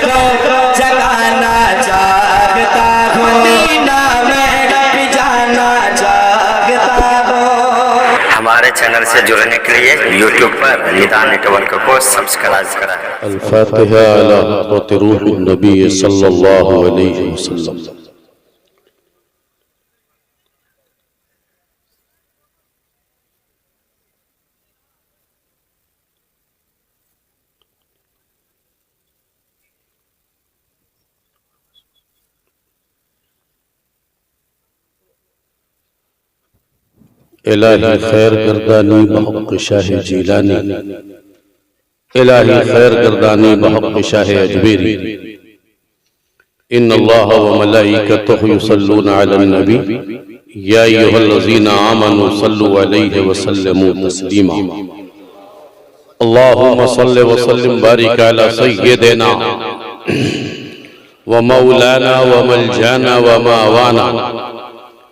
को जगाना चाहता हूँ, मदीना में भी जाना चाहता हूँ। हमारे चैनल से जुड़ने के लिए यूट्यूब पर निदान नेटवर्क को सब्सक्राइब करें। अल-फातिहा अला हज़रत रूहुन नबी सल्लल्लाहु अलैहि वसल्लम। इलाही खैर गर्दानी बहक़ शाह जीलानी, इलाही खैर गर्दानी बहक़ शाह अजमेरी। इन्नल्लाह व मलाइकतहु युसल्लूना अलन नबी या अय्युहल्लज़ीना आमनू सल्लु अलैहि व सल्लिमू तस्लीमा। अल्लाहुम्मा सल्लि व सल्लिम बारिक अला सय्यिदिना व मौलाना व मलजाना व मावाना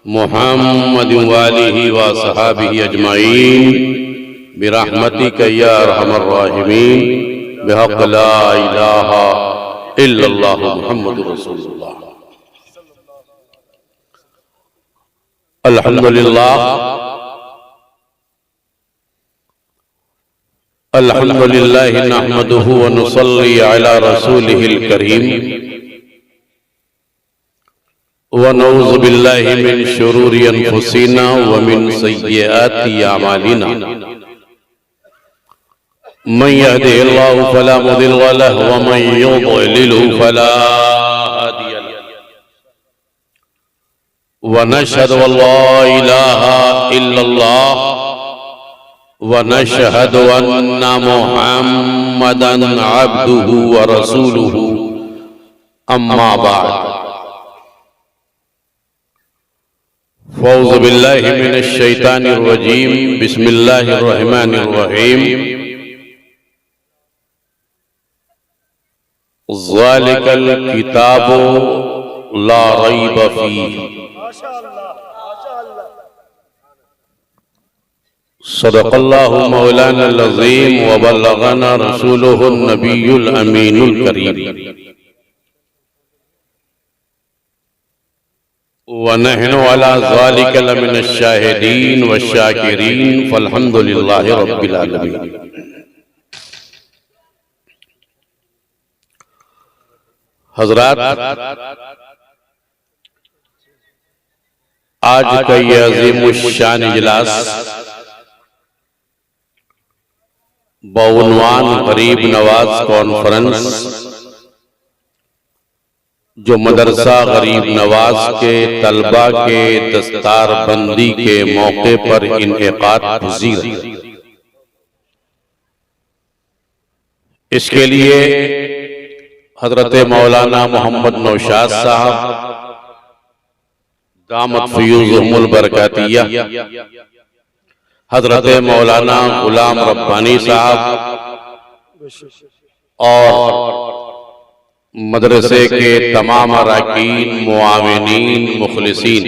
मुहम्मद व आलिहि व सहाबिहि अजमाइन बिरहमतिका या अरहमर राहिमीन बिहक़्क़ ला इलाहा इल्लल्लाह मुहम्मदुर रसूलुल्लाह। अल्हम्दुलिल्लाह अल्हम्दुलिल्लाह नहमदुहु व नुसल्ली अला रसूलिहिल करीम व नऊज़ु बिल्लाहि मिन शुरूरि अनफुसिना व मिन सय्यिआति अमालिना। मन यहदिहिल्लाहु फला मुदिल्ल लहु व मन युद्लिलहु फला हादिय लहु। व नशहदु अल्ला इलाहा इल्लल्लाह व नशहदु अन्ना मुहम्मदन अब्दुहु व रसूलुहु। अम्मा बाद, फ़ौज़ु बिल्लाहि मिनश शैतानिर रजीम, बिस्मिल्लाहिर रहमानिर रहीम। ज़ालिकल किताबु ला रैब फ़ीह। सदक़ल्लाहु मौलानल अज़ीम व बल्लगना रसूलुहुन नबियुल अमीनुल करीम। व नहनु अला ज़ालिका लमिनश शाहिदीन व शाकिरीन फ़ल्हम्दुलिल्लाहि रब्बिल आलमीन। हज़रात, आज का ये अज़ीमुश्शान इजलास बउनवान गरीब नवाज कॉन्फ्रेंस, जो मदरसा गरीब नवाज के तलबा के दस्तार बंदी के मौके पर इनेकाद पज़ीर, इसके लिए हजरत मौलाना मोहम्मद नौशाद साहब दामत फ़यूज़ुहुमुल बरकातिया, हजरत मौलाना गुलाम रब्बानी साहब और मदरसे के तमाम अराकीन, मुआविनीन, मुखलिसीन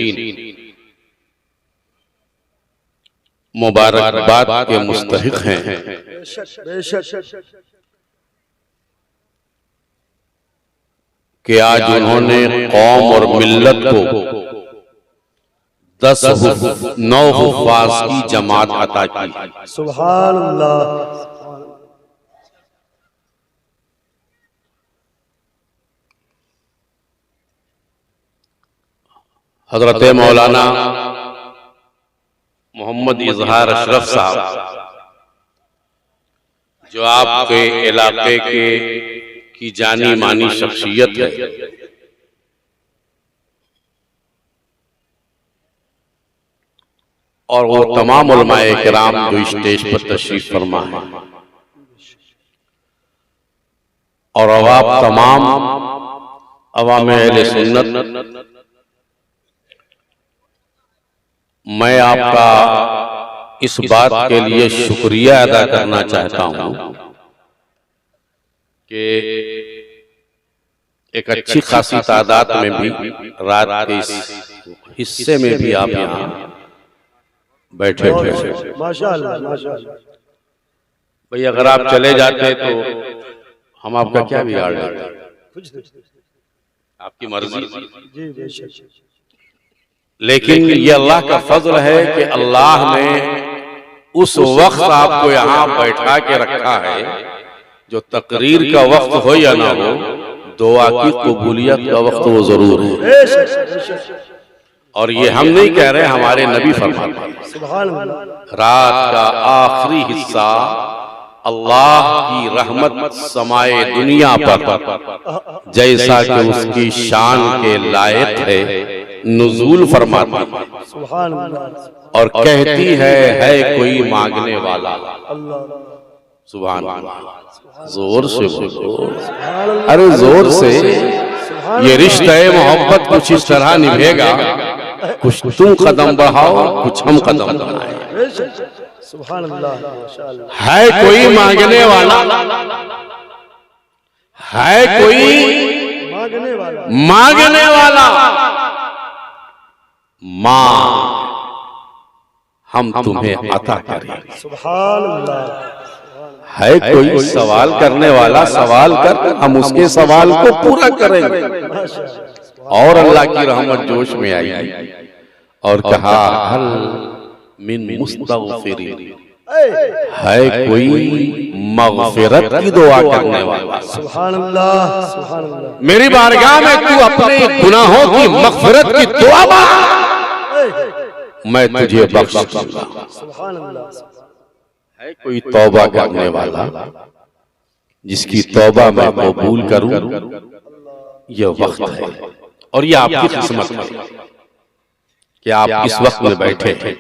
मुबारकबाद के मुस्तहिक हैं। कि आज उन्होंने कौम और मिल्लत को 9 हुफ़ाज़ की जमात अता की। सुभान अल्लाह। हजरत मौलाना मोहम्मद इजहार अशरफ साहब, जो आपके इलाके के की जानी मानी शख्सियत है, और वो तमाम उलमाए किराम जो स्टेज पर तशरीफ फरमा है, और आप तमाम अवाम अहले सुन्नत, मैं आपका इस बात के लिए शुक्रिया अदा करना चाहता हूं कि एक अच्छी खासी तादाद में भी रात के इस हिस्से में भी आप यहाँ बैठे थे। माशाअल्लाह माशाअल्लाह। भाई अगर आप चले जाते तो हम आपका क्या बिगाड़ लेते। कुछ नहीं। आपकी मर्जी। जी बेशक। लेकिन ये अल्लाह का फजल है कि अल्लाह ने उस वक्त आपको यहाँ बैठा के रखा है, जो तकरीर का वक्त हो या ना हो, दुआ की कबूलियत का वक्त वो जरूर है। बेशक बेशक। और ये हम नहीं कह रहे, हमारे नबी फरमाते हैं, सुभान अल्लाह। रात का आखिरी हिस्सा अल्लाह की रहमत समाए दुनिया पर, जैसा कि उसकी शान के लायक है, नुज़ूल फरमाती है। सुभान अल्लाह। और कहती है कोई मांगने वाला। अल्लाह। सुभान अल्लाह। जोर से बोलो, अरे जोर से। ये रिश्ता मोहब्बत कुछ इस तरह निभेगा, कुछ तुम कदम बढ़ाओ, कुछ हम कदम बढ़ाएं। सुभान अल्लाह। माशाअल्लाह। है कोई मांगने वाला, है कोई मांगने वाला। मांगने वाला, मां हम तुम्हें अता करें। सुभान अल्लाह। है कोई सवाल करने वाला, सवाल कर, हम उसके सवाल को पूरा करेंगे। और अल्लाह की रहमत जोश में आई और कहा हल मिन मुस्तगफिरीन, है कोई मगफिरत की दुआ करने वाला। सुभान अल्लाह। सुभान अल्लाह। मेरी बारगाह में तू अपने गुनाहों की मगफिरत की दुआ मांग, मैं तुझे बख्श दूंगा। सुभान अल्लाह। है कोई तौबा करने वाला, जिसकी तौबा मैं कबूल करूं, यह वक्त है। और यह आपकी किस्मत है कि आप इस वक्त में बैठे हैं।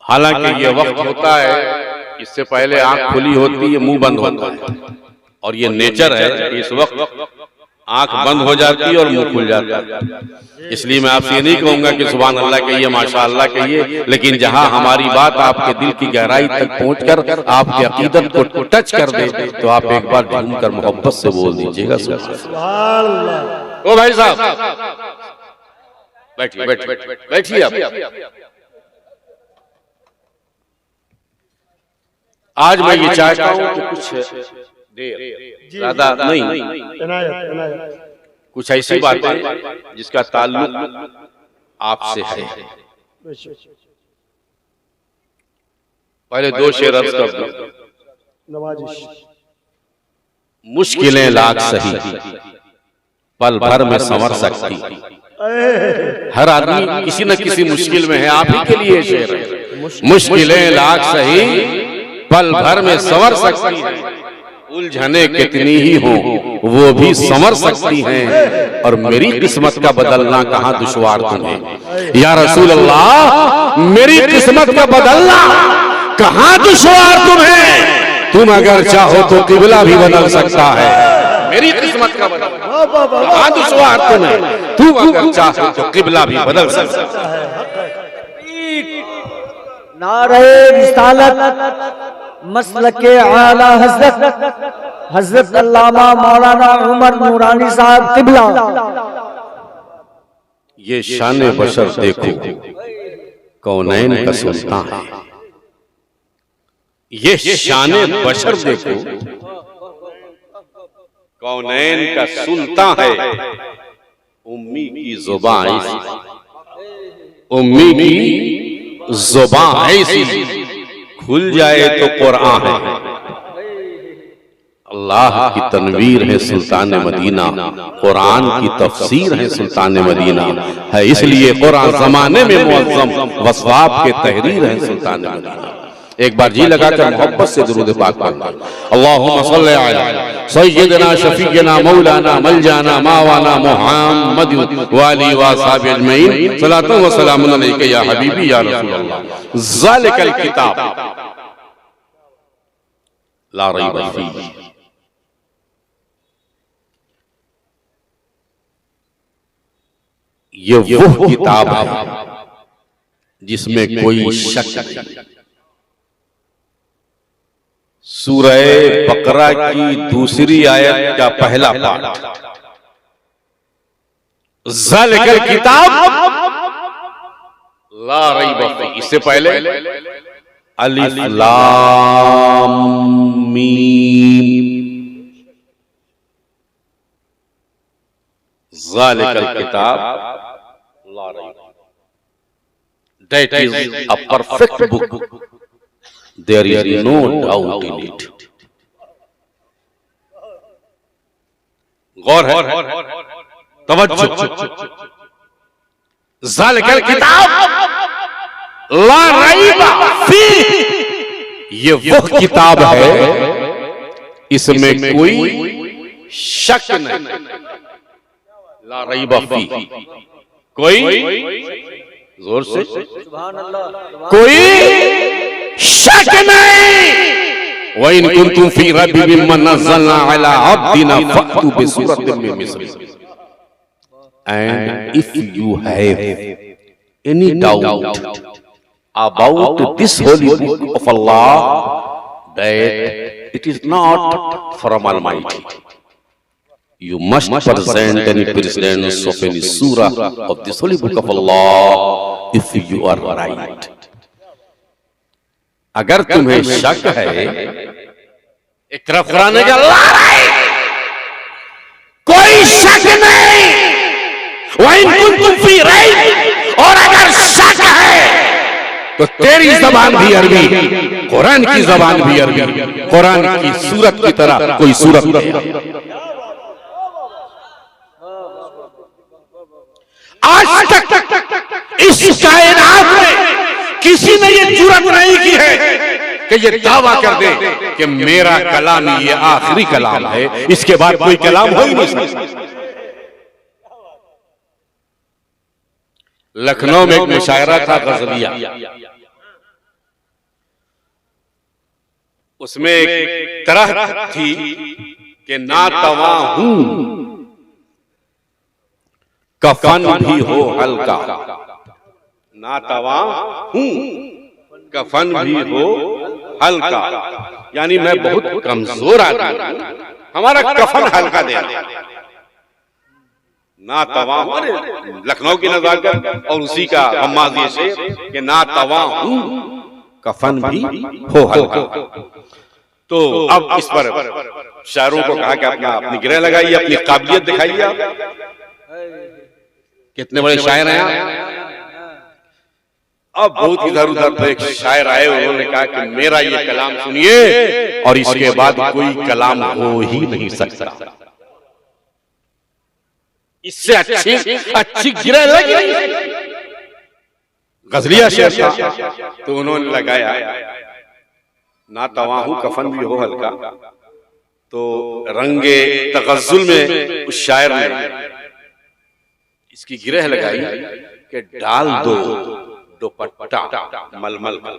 हालांकि यह वक्त होता है, इससे पहले आंख खुली होती है, मुंह बंद होता है, और ये नेचर है कि इस वक्त आंख बंद हो जाती है और मुंह खुल जाता है। इसलिए मैं आपसे ये नहीं कहूंगा कि सुभान अल्लाह कहिए, माशाअल्लाह कहिए, लेकिन जहां हमारी बात आपके दिल की गहराई तक पहुंचकर आपके अकीदत को टच कर दे, तो आप एक बार झूमकर मोहब्बत से बोल दीजिएगा सुभान अल्लाह। ओ भाई साहब, बैठिए बैठिए बैठिए आप। आज मैं ये चाहता हूं कि कुछ देर, ज्यादा नहीं, इनायत इनायत। कुछ ऐसी बातें जिसका ताल्लुक आपसे है। पहले दो शेर अर्ज कर दो। नवाजिश। मुश्किलें लाख सही, पल भर में संवर सकती। हर आदमी किसी न किसी मुश्किल में है, आप ही के लिए शेर है। मुश्किलें लाख सही, पल भर में संवर सकती है, उलझने कितनी ही हो वो भी संवर सकती हैं, और मेरी किस्मत का बदलना कहाँ दुश्वार तुम्हें। या रसूल अल्लाह, मेरी किस्मत का बदलना कहाँ दुश्वार तुम्हें। तुम अगर चाहो तो किबला भी बदल सकता है, मेरी किस्मत का बदलना कहाँ दुश्वार तुम्हें। तुम अगर चाहो तो किबला भी बदल सकता है। नारे रिसालत मसलके आला हज़रत हज़रत अल्लामा मौलाना उमर नूरानी साहब किबला। ये शान बशर देखो, कौनैन का सुल्तान है। ये शान बशर देखो, कौनैन का सुल्तान है। उम्मी की जुबान ऐसी, उम्मी की जुबान ऐसी, खुल जाए तो कुरान है। अल्लाह की तनवीर है सुल्तान मदीना, कुरान की तफसीर है सुल्तान मदीना है, इसलिए कुरान जमाने में मुअज़्ज़म वस्वाब के तहरीर है सुल्तान मदीना। एक बार जी लगाकर मोहब्बत से दुरूद पाक पढ़ना। अल्लाहुम्मा सल्ली अला सय्यिदना शफीना मौलाना मलजाना मावाना मुहम्मद व आलिहि व असहाबि अजमईन सलातु व सलामुन अलैका या हबीबी या रसूल अल्लाह। ज़ालिकल किताब ला रैब फीह, ये वो किताब है जिसमें कोई शक नहीं। सूरह बकरा की दूसरी आयत का पहला पाठ, ज़ालिकल किताब ला रैब फीह। इससे पहले अलिफ लाम मीम, ज़ालिकल किताब ला रैब, that is a perfect book, there is no doubt in it. गौर है, तवज्जो, ज़ालिकल किताब ला रैब फी, ये वो किताब है इसमें कोई शक नहीं, ला रैब फी, कोई जोर से कोई शक नहीं। व इन कुंतुम फी रैबिन मिम्मा नज़्ज़लना अला अब्दिना फअतू बिसूरतिन मिन मिस्लिही, and if you have any doubt about this holy book of Allah, that it is not from Almighty, you must present any presence of any surah of this holy book of Allah if you are right. अगर तुम्हें शक है, एक तरफ कुरान का अल्लाह है, कोई शक नहीं, वहीं कुंतुम फी रैब, और अगर शक है तो तेरी जबान भी अरबी, कुरान की जबान भी अरबी, कुरान की सूरत की तरह कोई सूरत नहीं। आज तक इस कायनात में किसी ने ये जुर्रत नहीं की है कि ये दावा कर दे कि मेरा कलाम ये आखिरी कलाम है, इसके बाद कोई कलाम हो ही नहीं सकता। लखनऊ में एक मुशायरा था गजलिया, उसमें एक तरह थी कि ना तवा हूं कफन भी हो हल्का, ना तवा हूं कफन भी हो हल्का, यानी मैं बहुत कमजोर आदमी हूं, हमारा कफन हल्का देना। ना तवा, लखनऊ की नजाकत और उसी का हम्माज ये शेर कि ना तवा हूं कफन भी हो हल्का। तो अब इस पर शायरों को कहा कि अपनी गिरह लगाइए, अपनी काबिलियत दिखाइए। आप कितने बड़े शायर हैं। अब बहुत इधर उधर तो एक शायर आए, उन्होंने कहा कि मेरा ये कलाम सुनिए और इसके बाद कोई कलाम हो ही नहीं सकता, इससे अच्छी गिरह लगी नहीं। गजलिया शेर था, तो उन्होंने लगाया ना तवाहू कफन भी हो हल्का। तो रंगे तगज़्ज़ुल में उस शायर ने इसकी गिरह लगाई कि डाल दो दुपट्टा मलमल का,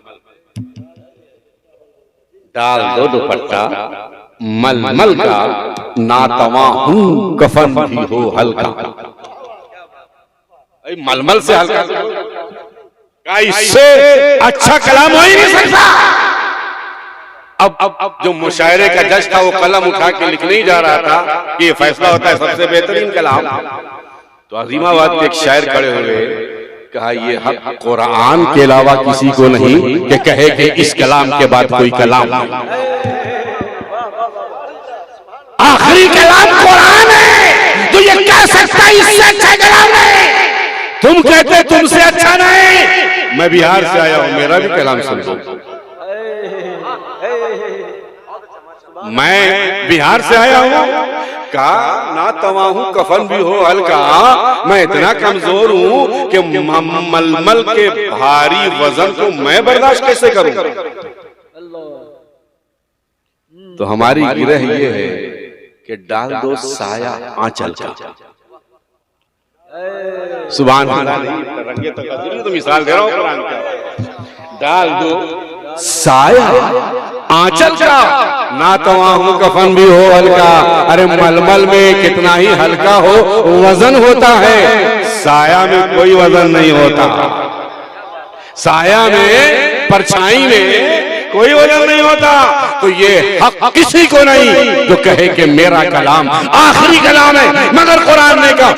डाल दो दुपट्टा मलमल का, ना तवाहू कफन भी हो हल्का। मलमल से हल्का का इससे अच्छा कलाम हो ही नहीं सकता। अब जो मुशायरे का जज था वो कलम उठा के लिखने ही जा रहा था कि ये फैसला होता है सबसे बेहतरीन कलाम। तो अजीमाबाद के एक शायर खड़े हुए, कहा ये हक कुरान के अलावा किसी को नहीं कि कहे कि इस कलाम के बाद कोई कलाम नहीं। आखिरी कलाम कुरान है, तो ये कह सकता है इससे अच्छा कलाम नहीं। तुम कहते तुमसे अच्छा नहीं, मैं बिहार से आया हूं, मेरा भी कलाम सुनो। मैं बिहार से आया हूं, कहा ना तवाहू कफन भी हो हल्का, मैं इतना कमजोर हूं कि मलमल के भारी वजन को मैं बर्दाश्त कैसे करूं। तो हमारी गिरह ये है कि डाल दो साया आंचल का। सुभान अल्लाह, तो मिसाल दे रहा हूं कुरान का। डाल दो साया आंचल का, ना तवाहू कफन भी हो हल्का। अरे मलमल में कितना ही हल्का हो वजन होता है, साया में कोई वजन नहीं होता। साया में, परछाई में कोई वजन नहीं होता। तो ये हक किसी को नहीं जो कहे कि मेरा कलाम आखिरी कलाम है। मगर कुरान ने कहा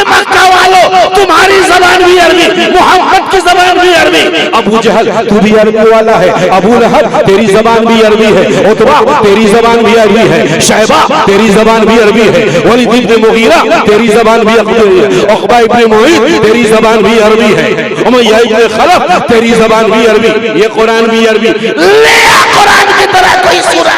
मक्का वालों, तुम्हारी जबान भी अरबी, मोहम्मद की जबान भी अरबी। अबू जहल तू भी अरबी वाला है, अबू लहब तेरी जबान भी अरबी है, उतबा तेरी जबान भी अरबी है, शैबा तेरी जबान भी अरबी है, वलीद इब्न मुगीरा तेरी जबान भी अरबी है, उक़बा इब्न मुईत तेरी जबान भी अरबी है, उमय्या इब्न खलफ तेरी जबान भी अरबी। ये कुरान भी अरबी। ले आ कुरान की तरह कोई सूरा।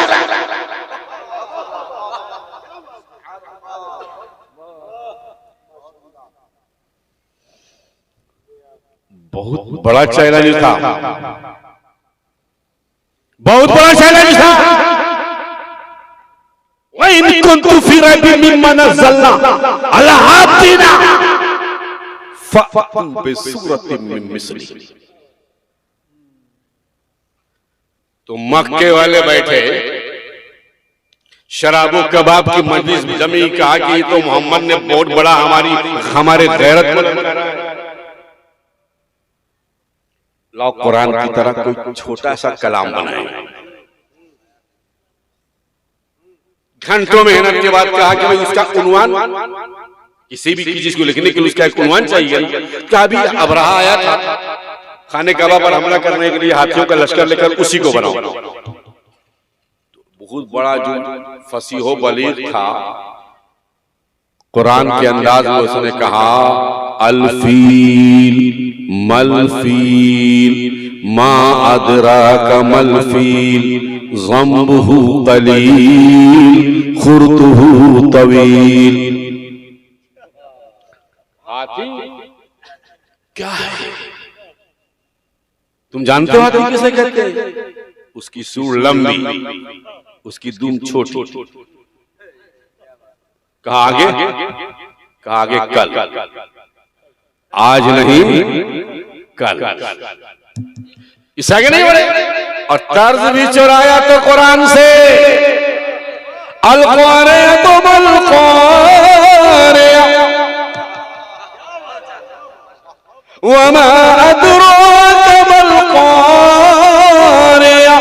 बहुत बड़ा चैलेंज था, बहुत बड़ा चैलेंज था। वइन कुन्तु फी रैबिन मिम्मा नज़्ज़लना अला अब्दिना फ़अतू बिसूरतिन मिन मिस्ली। तो मक्के वाले बैठे शराबो कबाब की मजलिस जमी, कहा कि तो मोहम्मद ने बहुत बड़ा हमारे गैरत बुलंद करा है। लाओ कुरान की तरह कोई छोटा सा कलाम बनाए। घंटों मेहनत के बाद कहा कि भाई उसका उन्वान, किसी भी चीज को लिखने के लिए उसका एक उन्वान चाहिए। क्या अभी अबरहा आया था खाने काबा पर हमला करने के लिए हाथियों का लश्कर लेकर, उसी को बनाओ। बहुत बड़ा जो फसीहो बलीग था, कुरान के अंदाज में उसने कहा अलफील मलफील मा अदराका मलफील ज़म्बुहु क़लील खुरतुहु तवील। हाथी क्या है? तुम जानते हो हाथी किसे कहते हैं? उसकी सूंड लंबी, उसकी दुम छोटी। कहा आगे कल, आज नहीं कल। इस आगे नहीं बढ़े। और तर्ज भी चुराया तो कुरान से, अल क़ारिया तो मल क़ारिया वमा अदराका मल क़ारिया।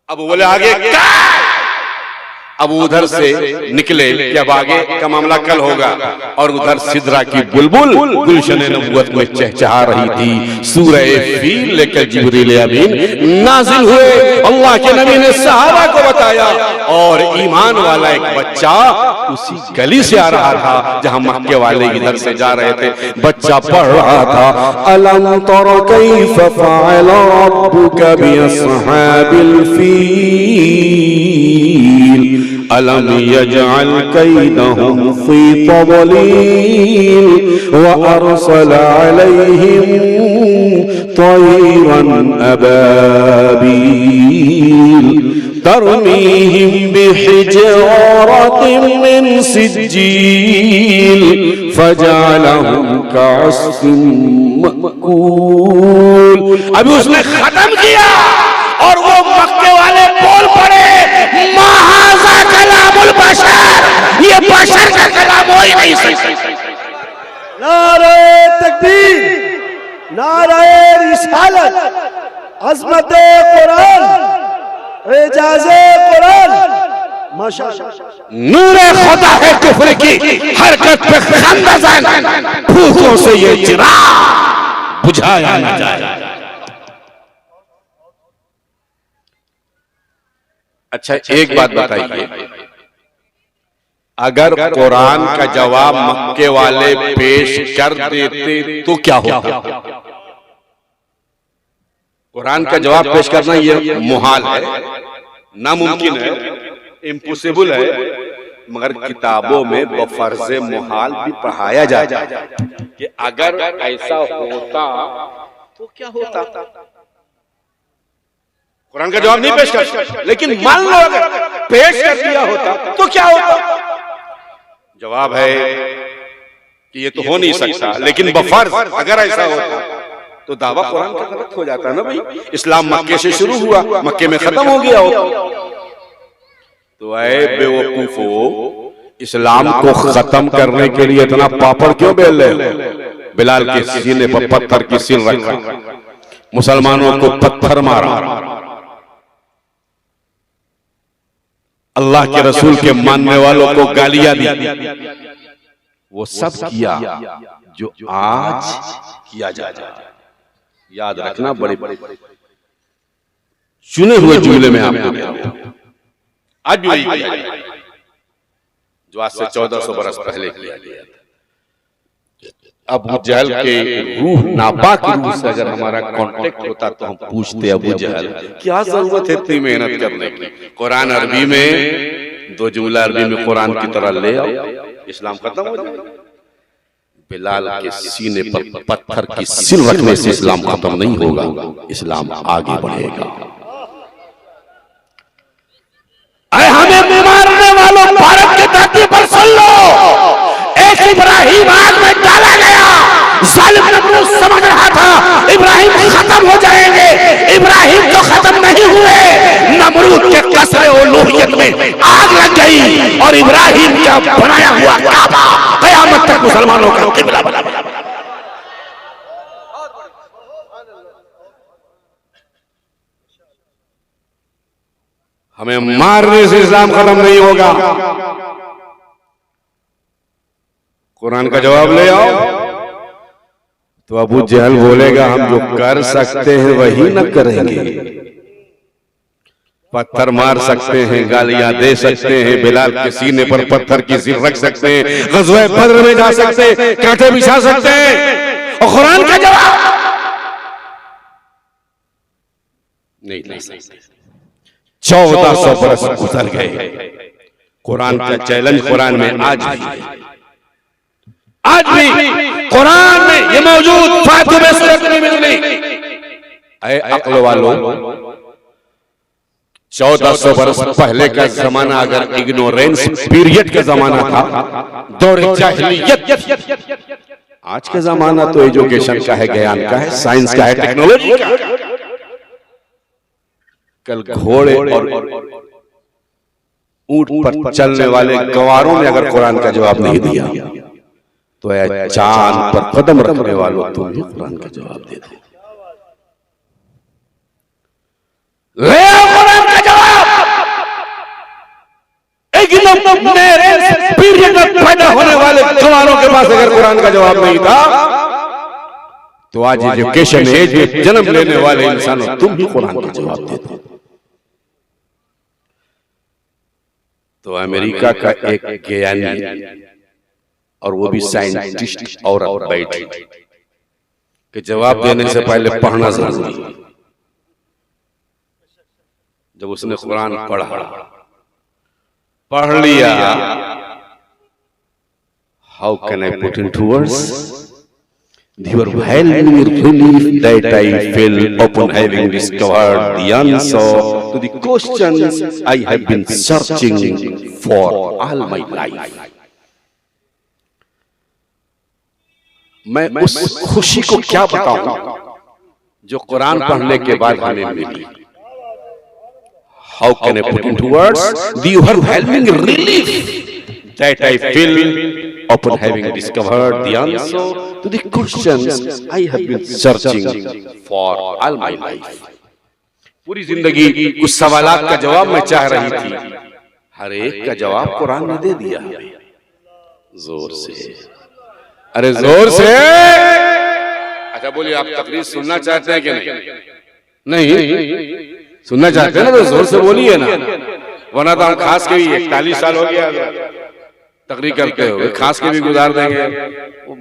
अब बोले आगे क्या? अब उधर से निकले कि अब आगे का मामला कल होगा। और उधर सिदरा की बुलबुल गुलशन नबुवत में चहचहा रही थी। सूरह फील लेकर जिब्रील अमीन नाजिल हुए। अल्लाह के नबी ने सहाबा को बताया, और ईमान वाला एक बच्चा उसी गली से आ रहा था जहां मक्के वाले इधर से जा रहे थे। बच्चा पढ़ रहा था अलम तरा कैफ फ़अल रब्बुका बिअस्हाबिल फील अलम यजअल कैदहुम फी तज़लील व अरसल अलैहिम तयरन अबाबील तरमीहिम बिहिजारतिन मिन सिज्जील फजअलहुम कअस्फिन मअकूल। अभी उसने खत्म किया और वो मक्के वाले बोल पड़े महाज़ा कलामुल बशर, ये बशर का कलाम हो ही नहीं सकता। नारे तकबीर, नारे रिसालत, अज़मत कुरान, एजाज़े कुरान, माशाअल्लाह। नूरे खुदा है कुफ्र की हरकत पे खंदज़न, फूकों से ये चिराग बुझाया न जाए। अच्छा एक बात बताइए, अगर कुरान का जवाब मक्के वाले पेश कर देते तो क्या होता? कुरान का जवाब पेश करना ये मुहाल है, नामुमकिन है, इम्पॉसिबल है। मगर किताबों में बफर्ज़े मुहाल भी पढ़ाया जाता है कि अगर ऐसा होता तो क्या होता। कुरान का जवाब नहीं पेश कर सकते, लेकिन मान लो अगर पेश कर दिया होता तो क्या होता। जवाब है कि ये तो हो नहीं सकता, लेकिन बफर्ज अगर ऐसा होता तो दावा कुरान का गलत हो जाता ना भाई। इस्लाम मक्के से शुरू हुआ, मक्के में खत्म हो गया हो। तो ऐ बेवकूफो, इस्लाम को खत्म करने के लिए इतना पापड़ क्यों बेल रहे हो? बिलाल के सीने पर पत्थर की सिल रखा, मुसलमानों को पत्थर मारा, अल्लाह के रसूल के मानने वालों को गालियां दी, वो सब किया जो आज किया जाता है। याद रखना, बड़े बड़े चुने हुए जुमले में आपको आज भी वही किया जाता है जो आज से 1400 बरस पहले किया गया था। अबू जहल के रूह, नापाक रूह से अगर हमारा कांटेक्ट होता तो हम पूछते, अबू जहल क्या जरूरत है इतनी मेहनत करने की? कुरान अरबी में 2 जुमला अरबी में कुरान की तरह ले आओ, इस्लाम खत्म हो जाएगा। बिलाल के सीने पर पत्थर की सिल रखने से इस्लाम खत्म नहीं होगा, इस्लाम आगे बढ़ेगा। हमें मारने वालों, भारत की धरती पर सुन लो, एक इब्राहिम आग में डाला गया, जालिम नमरूद समझ रहा था इब्राहिम खत्म हो जाएंगे, इब्राहिम तो खत्म नहीं हुए, नमरूद के कसरे उलूहियत में आग लग गई और इब्राहिम का बनाया हुआ काबा कयामत तक मुसलमानों का किबला बना। हमें मारने से इस्लाम खत्म नहीं होगा। कुरान का जवाब ले आओ तो अबू जहल बोलेगा हम जो कर सकते हैं वही न करेंगे। पत्थर मार सकते हैं, गालियां दे सकते हैं, बिलाल के सीने पर पत्थर की सिर रख सकते हैं, ग़ज़वा बद्र में जा सकते हैं, कांटे बिछा सकते हैं, और कुरान का जवाब नहीं ले सकते। 1400 बरस गुजर गए, कुरान का चैलेंज कुरान में आज भी कुरान में ये मौजूद, फातिमे सूरत में मिलनी। ऐ अक्ल वालों, 1400 बरस पहले का जमाना अगर इग्नोरेंस पीरियड का जमाना था, दौर जाहिलियत, आज का जमाना तो एजुकेशन का है, ज्ञान का है, साइंस का है, टेक्नोलॉजी का है। कल घोड़े और ऊंट पर चलने वाले गवारों ने अगर कुरान का जवाब नहीं दिया तो चांद पर कदम रखने वालों तुम ही कुरान का जवाब दे दो। ले आओ कुरान का जवाब। एकदम मेरे पीरियड में पैदा होने वाले गवारों के पास अगर कुरान का जवाब नहीं था तो आज एजुकेशन एज में जन्म लेने वाले इंसानों तुम ही कुरान का जवाब दे दो। तो अमेरिका का एक ज्ञानी और वो भी साइंटिस्ट औरत बैठी कि जवाब देने से पहले पढ़ना जरूरी। जब उसने कुरान पढ़ लिया, how can I put into words the overwhelming relief that I feel upon having discovered the answer to the questions I have been searching for all my life. मैं उस खुशी को क्या बताऊं जो कुरान पढ़ने के बाद हमें मिली। How can I put into words the overwhelming relief that I feel upon having discovered the answer to the questions I have been searching for all my life. पूरी जिंदगी उस सवालात का जवाब मैं चाह रही थी, हर एक का जवाब कुरान ने दे दिया। जोर से, अरे जोर से। अच्छा बोलिए, आप तकरीर सुनना चाहते हैं कि नहीं? नहीं सुनना चाहते हैं ना तो जोर से बोलिए ना, वरना तो हम खास के भी 41 साल हो गया तकरीर करते हो, खास के भी गुजार देंगे,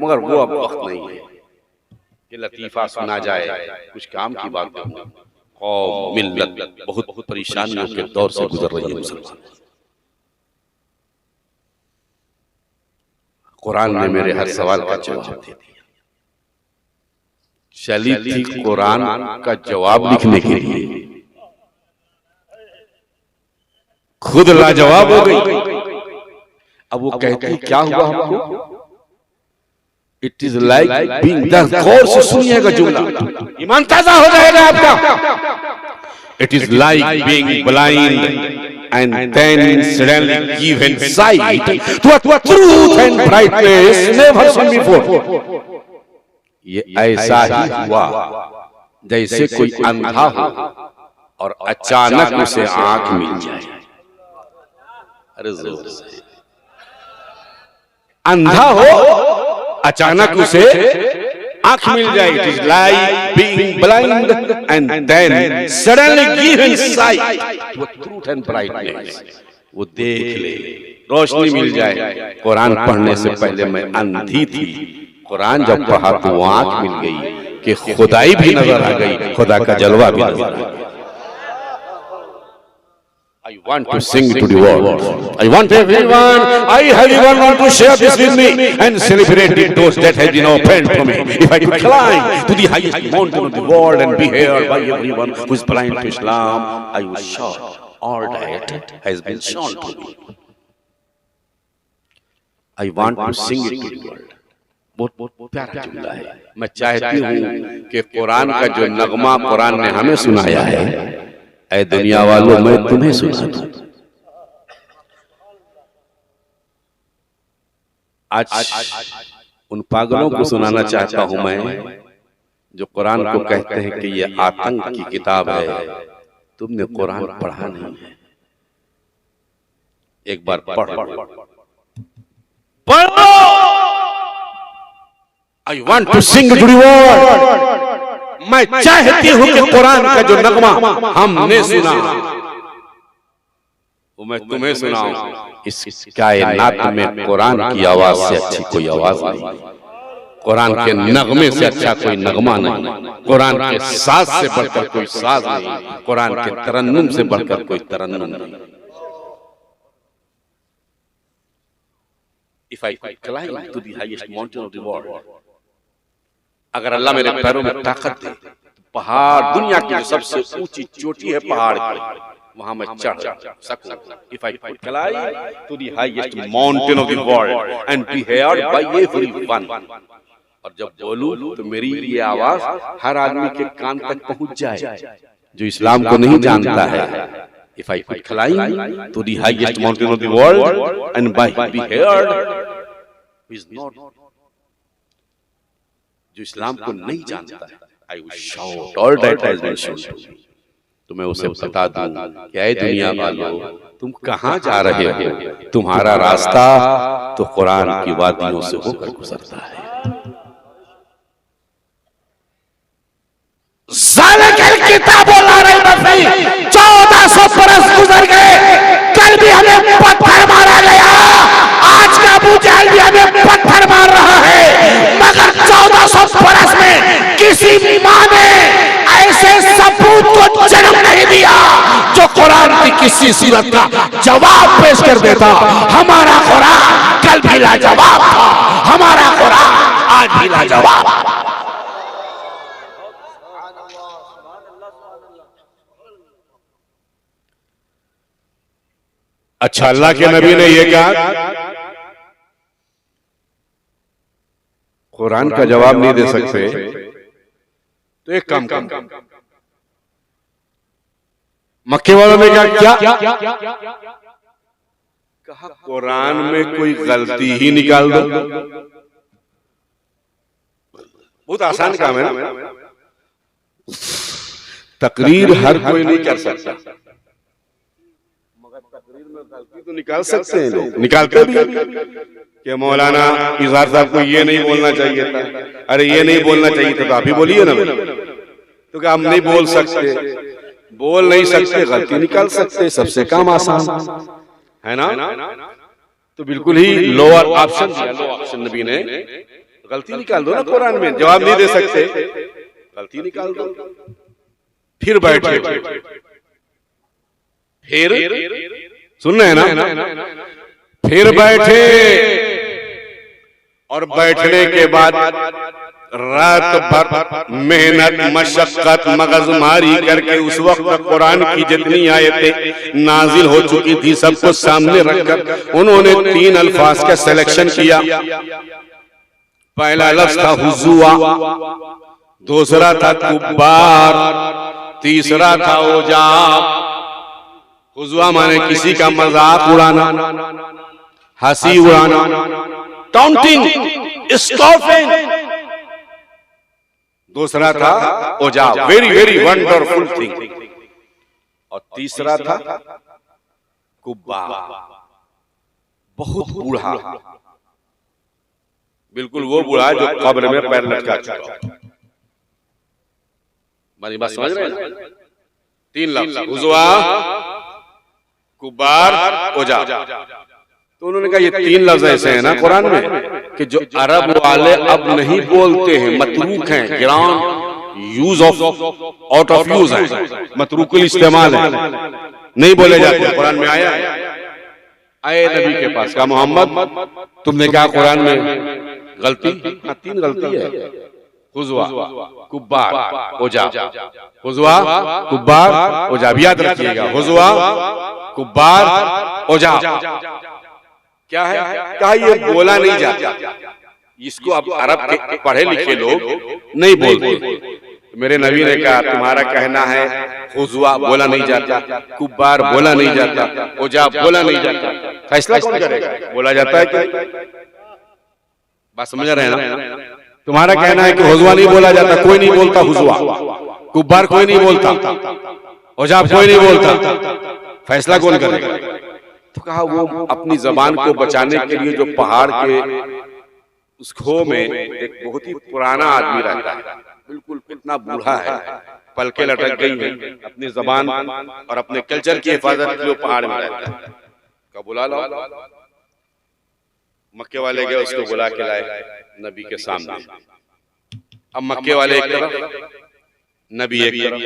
मगर वो अब वक्त नहीं है कि लतीफा सुना जाए। कुछ काम की बात करूंगा। कौम मिल्लत बहुत परेशानियों के दौर से गुजर रही है मुसलमान। कुरान ने मेरे हर सवाल का जवाब दे दिया। चली थी कुरान का जवाब लिखने के लिए, खुद लाजवाब हो गई। अब वो कहती क्या हुआ हमको? It is like being the course, सुनिएगा जुमला, ईमान ताजा हो जाएगा आपका। It is like being blind and then suddenly given sight to a truth and brightness never seen before. ये ऐसा ही हुआ जैसे कोई अंधा हो और अचानक उसे आंख मिल जाए। अरे जोर से, अंधा हो अचानक उसे आंख मिल जाए। It is like being blind and then suddenly given sight with truth and brightness. वो देख ले, रोशनी मिल जाए। कुरान पढ़ने से पहले मैं अंधी थी, कुरान जब पढ़ा तो वो आंख मिल गई कि खुदाई भी नजर आ गई, खुदा का जलवा भी नजर आ गया। I want to sing to the world. I want everyone to share this with me and celebrate the doors that have been opened for me. If I could climb to the highest mountain of the world and be heard by everyone who is blind to Islam, I would shout all that has been shown to me. I want to sing it to the world. बहुत प्यारा जुमला है। मैं चाहती हूँ कि कुरान का जो नगमा कुरान ने हमें सुनाया है, ऐ दुनिया वालों मैं तुम्हें सुना दूं। आज उन पागलों को सुनाना चाहता हूं मैं जो कुरान को कहते हैं कि ये आतंक की किताब है। तुमने कुरान पढ़ा नहीं है, एक बार पढ़ो। I want to sing to the world. मैं चाहती हूं कि कुरान का जो नगमा हमने सुना वो मैं तुम्हें सुनाऊं। इस कायनात में कुरान की आवाज से अच्छी कोई आवाज नहीं, कुरान के नगमे से अच्छा कोई नगमा नहीं, कुरान के साज से बढ़कर कोई साज नहीं, कुरान के तरन्नुम से बढ़कर कोई तरन्नुम नहीं। If I climb to the highest mountain of the world, अगर अल्लाह मेरे पैरों में ताकत दे, पहाड़ दुनिया की सबसे ऊंची चोटी है पहाड़ की, वहां मैं चढ़ सकूं। If I could climb to the highest mountain of the world and be heard by everyone, और जब बोलूं तो मेरी ये आवाज हर आदमी के कान तक पहुंच जाए जो इस्लाम को नहीं जानता है। If I could climb to the highest mountain of the world and be heard who is not, जो इस्लाम को नहीं जानता है, I will shout all that has been shown to me. तो मैं उसे बता दूं कि ऐ दुनिया वालों तुम कहां जा रहे हो, तुम्हारा रास्ता तो कुरान की वादियों से होकर गुजरता है। किताबों ला रही बफी 1400 बरस गुजर गए, कल भी हमें पत्थर मारा गया, आज का अबू जहल भी हमें पत्थर मार रहा है, मगर 1400 बरस में किसी मां ने ऐसे सबूत को जन्म नहीं दिया जो कुरान की किसी सूरत का जवाब पेश कर देता। हमारा कुरान कल भी लाजवाब था, हमारा कुरान आज भी लाजवाब। अच्छा, अल्लाह के नबी ने यह कहा कुरान का जवाब नहीं दे सकते तो एक काम करो। मक्के वालों ने क्या कहा, कुरान में कोई गलती ही निकाल दो। बहुत आसान काम है ना, तकरीर हर कोई नहीं कर सकता, मगर तकरीर में गलती तो निकाल सकते हैं लोग, निकालते भी कि मौलाना इजहार साहब को ये नहीं बोलना चाहिए था, अरे ये नहीं बोलना चाहिए था, तो आप ही बोलिए ना। तो क्या हम नहीं बोल सकते, बोल नहीं सकते, गलती निकाल सकते, सबसे काम आसान है ना। तो बिल्कुल ही लोअर ऑप्शन दिया, लो ऑप्शन नबी ने, गलती निकाल दो ना, कुरान में जवाब नहीं दे सकते, गलती निकाल दो। फिर बैठे, फिर सुन रहे हैं ना, फिर बैठे और बैठने के बाद रात भर मेहनत मशक्कत मगजमारी करके उस वक्त कुरान की जितनी आयतें नाजिल हो चुकी थी सबको सामने रखकर उन्होंने 3 अल्फाज का सिलेक्शन किया। पहला लफ्ज था हुजुआ, दूसरा था कुब्बार, तीसरा था उजाब। हुजुआ माने किसी का मजाक उड़ाना, हंसी उड़ाना, टाउंटिंग, स्कॉफिंग। दूसरा था ओजा, वेरी वेरी वंडरफुल थिंग, और तीसरा था कुब्बा, बहुत बूढ़ा, बिल्कुल वो बूढ़ा जो कब्र में पैर लटका चुका। मेरी बात समझ रहे हैं? 3 लफ्ज, उज़वा, कुब्बार, ओजा। तो उन्होंने कहा ये 3 लफ्ज ऐसे हैं ना कुरान में कि जो अरब वाले अब नहीं बोलते हैं, मतरूक हैं, ground use of, out of use है, मतरूकुल इस्तेमाल है, नहीं बोले जाते। कुरान में आया, आए नबी के पास, कहा मोहम्मद तुमने कहा कुरान में गलती, 3 गलती है, हुज़वा, कुब्बार, ओजा, हुज़वा, कुब्बार, ओजा, याद रखिएगा, हुज़वा, कुब्बार, ओजा। क्या है? कहा ये बोला नहीं जाता, इसको अब अरब के पढ़े लिखे लोग नहीं बोलते। मेरे नबी ने कहा तुम्हारा कहना है हुज़वा बोला नहीं जाता, कुब्बार बोला नहीं जाता, ओजा बोला नहीं जाता, फैसला कौन करेगा? बोला जाता है कि, बात समझ रहे हैं ना? तुम्हारा कहना है कि हुज़वा नहीं बोला जाता, कोई नहीं बोलता हुज़वा, कुब्बार कोई नहीं बोलता, ओजा कोई नहीं बोलता, फैसला कौन करेगा? तो कहा वो अपनी जबान को बचाने के लिए जो पहाड़ के उस खो में एक बहुत ही पुराना आदमी रहता है, बिल्कुल इतना बूढ़ा है, पलके लटक गई है, अपनी जबान और अपने कल्चर की हिफाजत के लिए पहाड़ में रहता है। कहा बुला लो, मक्के वाले गए, उसको बुला के लाए नबी के सामने। अब मक्के वाले एक तरफ, नबी एक तरफ,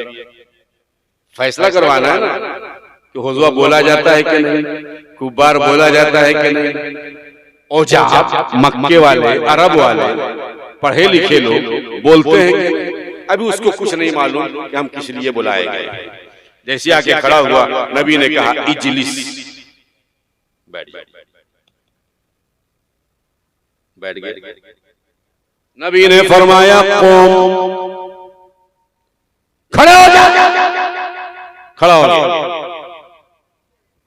फैसला करवाना है ना कि हुज़वा बोला जाता है कि नहीं, कुब्बार बोला जाता है कि नहीं। ओजा मक्के वाले, अरब वाले, पढ़े लिखे लोग बोलते हैं कि अभी उसको कुछ नहीं मालूम कि हम किस लिए बुलाए गए। जैसे आके खड़ा हुआ, नबी ने कहा इजलिस, बैठ गए। नबी ने फरमाया कौम, खड़े हो जा, खड़ा हो जा।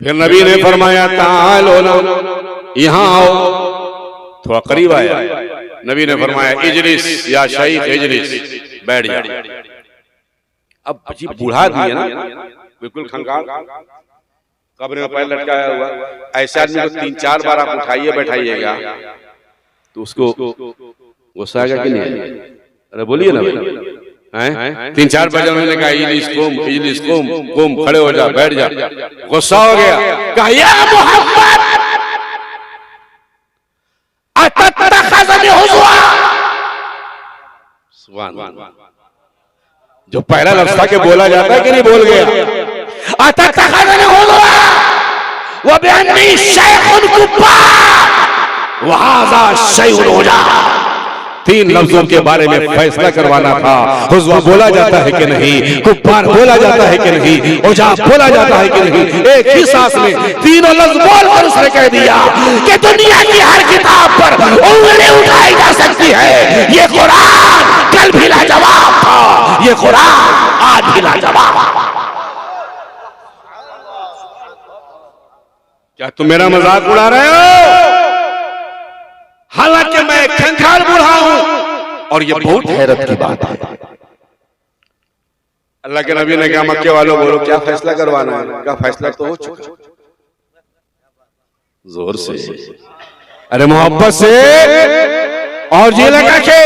फिर नबी ने फरमाया तालो ना, यहां आओ, थोड़ा करीब आया। नबी ने फरमाया इजलिस या शैख इजलिस, बैठ जा। अब जी बूढ़ा आदमी है ना, बिल्कुल खंगाल, कब्र में पैर लटकाया हुआ, ऐसे आदमी को 3-4 बार आप उठाइए बैठाइएगा तो उसको गुस्सा आएगा कि नहीं? अरे बोलिए ना भाई, 3-4 बार उन्होंने कहा इजलिस कुम, खड़े हो जा, बैठ जा, गुस्सा हो गया, कहा या मोहम्मद अतत्तखज़नी हुज़वा, सुभान अल्लाह, जो पहला लफ्ज़ था कि बोला जाता है कि नहीं, बोल गया, अतत्तखज़नी हुज़वा व बिअन्नी शैख़ुन कुब्बार व हाज़ा शैउन ओजा। 3 लफ्जों के बारे में फैसला करवाना था। हुज़वा बोला जाता है कि नहीं, कुब्बार बोला जाता है कि नहीं, ओजा बोला जाता है कि नहीं। एक ही सांस में तीनों लफ्ज बोलकर उसने कह दिया कि दुनिया की हर किताब पर उंगली उठाई जा सकती है, ये कुरान कल भी लाजवाब था, ये कुरान आज भी लाजवाब। क्या तुम मेरा मजाक उड़ा रहे हो? हालांकि मैं खंखार बूढ़ा हूं और ये बहुत हैरत की बात है। अल्लाह के नबी ने कहा मक्के वालों बोलो क्या फैसला करवाना है? क्या फैसला तो हो चुका, जोर से, अरे मोहब्बत से और जी लगा के